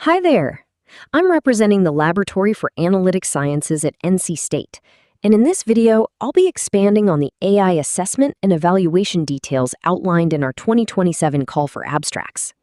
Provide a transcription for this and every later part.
Hi there. I'm representing the Laboratory for Analytic Sciences at NC State. And in this video, I'll be expanding on the AI assessment and evaluation details outlined in our 2027 call for abstracts.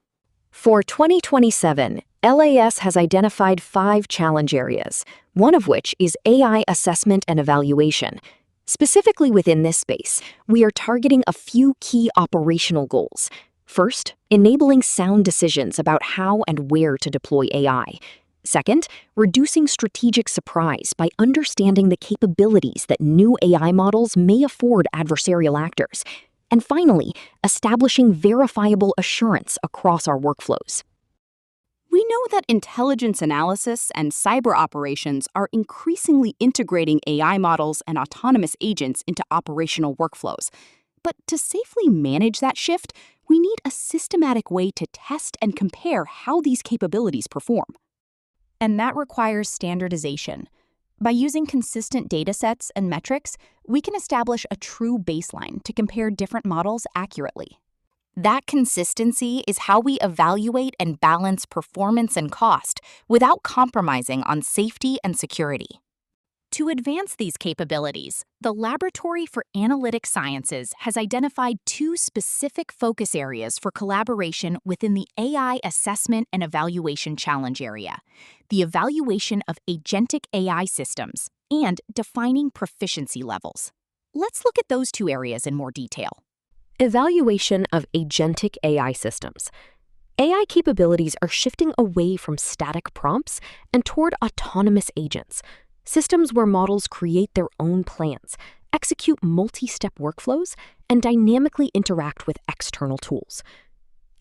For 2027, LAS has identified 5 challenge areas, one of which is AI assessment and evaluation. Specifically within this space, we are targeting a few key operational goals. First, enabling sound decisions about how and where to deploy AI. Second, reducing strategic surprise by understanding the capabilities that new AI models may afford adversarial actors. And finally, establishing verifiable assurance across our workflows. We know that intelligence analysis and cyber operations are increasingly integrating AI models and autonomous agents into operational workflows. But to safely manage that shift, we need a systematic way to test and compare how these capabilities perform. And that requires standardization. By using consistent datasets and metrics, we can establish a true baseline to compare different models accurately. That consistency is how we evaluate and balance performance and cost without compromising on safety and security. To advance these capabilities, the Laboratory for Analytic Sciences has identified 2 specific focus areas for collaboration within the AI assessment and evaluation challenge area: the evaluation of agentic AI systems and defining proficiency levels. Let's look at those 2 areas in more detail. Evaluation of agentic AI systems. AI capabilities are shifting away from static prompts and toward autonomous agents, systems where models create their own plans, execute multi-step workflows, and dynamically interact with external tools.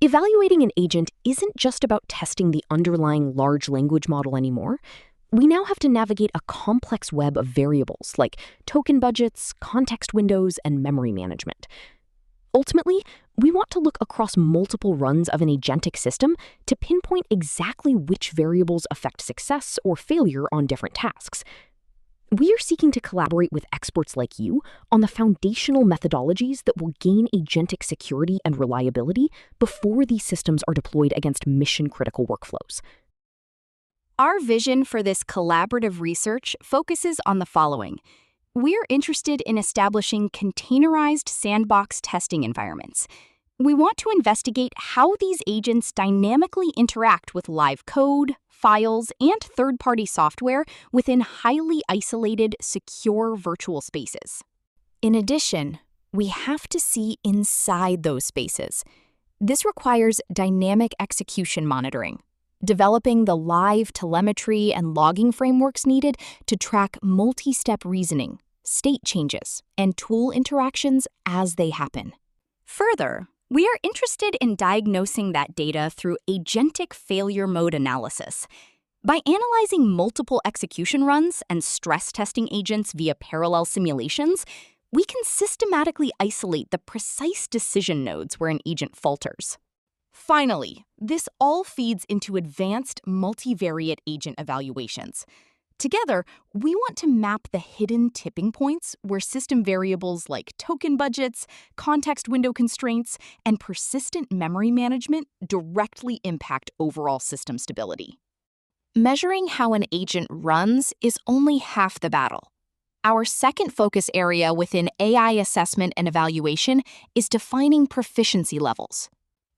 Evaluating an agent isn't just about testing the underlying large language model anymore. We now have to navigate a complex web of variables like token budgets, context windows, and memory management. Ultimately, we want to look across multiple runs of an agentic system to pinpoint exactly which variables affect success or failure on different tasks. We are seeking to collaborate with experts like you on the foundational methodologies that will gain agentic security and reliability before these systems are deployed against mission-critical workflows. Our vision for this collaborative research focuses on the following. We're interested in establishing containerized sandbox testing environments. We want to investigate how these agents dynamically interact with live code, files, and third-party software within highly isolated, secure virtual spaces. In addition, we have to see inside those spaces. This requires dynamic execution monitoring, developing the live telemetry and logging frameworks needed to track multi-step reasoning, state changes, and tool interactions as they happen. Further, we are interested in diagnosing that data through agentic failure mode analysis. By analyzing multiple execution runs and stress testing agents via parallel simulations, we can systematically isolate the precise decision nodes where an agent falters. Finally, this all feeds into advanced multivariate agent evaluations. Together, we want to map the hidden tipping points where system variables like token budgets, context window constraints, and persistent memory management directly impact overall system stability. Measuring how an agent runs is only half the battle. Our second focus area within AI assessment and evaluation is defining proficiency levels.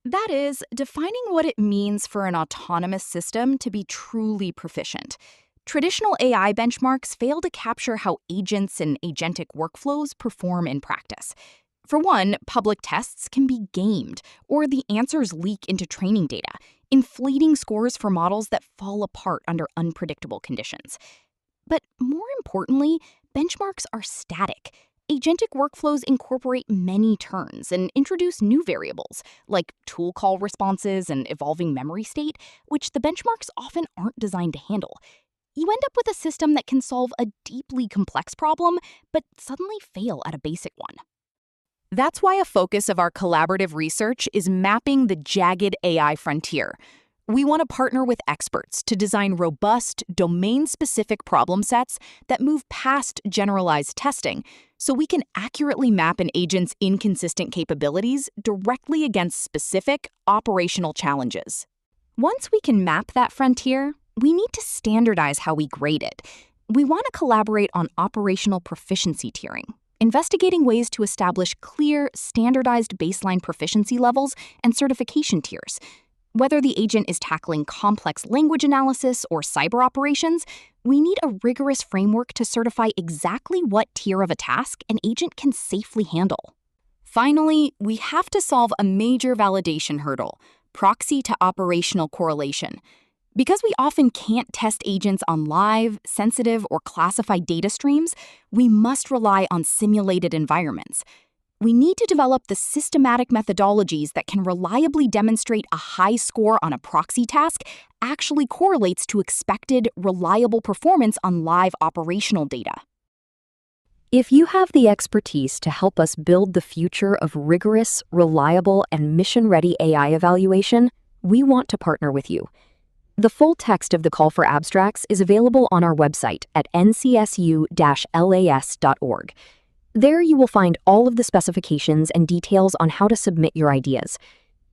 That is, defining what it means for an autonomous system to be truly proficient. Traditional AI benchmarks fail to capture how agents and agentic workflows perform in practice. For one, public tests can be gamed, or the answers leak into training data, inflating scores for models that fall apart under unpredictable conditions. But more importantly, benchmarks are static. Agentic workflows incorporate many turns and introduce new variables, like tool call responses and evolving memory state, which the benchmarks often aren't designed to handle. You end up with a system that can solve a deeply complex problem, but suddenly fail at a basic one. That's why a focus of our collaborative research is mapping the jagged AI frontier. We want to partner with experts to design robust, domain-specific problem sets that move past generalized testing, so we can accurately map an agent's inconsistent capabilities directly against specific operational challenges. Once we can map that frontier, we need to standardize how we grade it. We want to collaborate on operational proficiency tiering, investigating ways to establish clear, standardized baseline proficiency levels and certification tiers. Whether the agent is tackling complex language analysis or cyber operations, we need a rigorous framework to certify exactly what tier of a task an agent can safely handle. Finally, we have to solve a major validation hurdle: proxy to operational correlation. Because we often can't test agents on live, sensitive, or classified data streams, we must rely on simulated environments. We need to develop the systematic methodologies that can reliably demonstrate a high score on a proxy task actually correlates to expected, reliable performance on live operational data. If you have the expertise to help us build the future of rigorous, reliable, and mission-ready AI evaluation, we want to partner with you. The full text of the call for abstracts is available on our website at ncsu-las.org. There you will find all of the specifications and details on how to submit your ideas.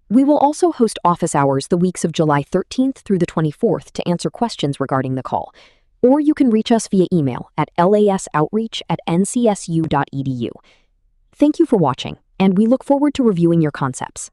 We will also host office hours the weeks of July 13th through the 24th to answer questions regarding the call. Or you can reach us via email at lasoutreach@ncsu.edu. Thank you for watching, and we look forward to reviewing your concepts.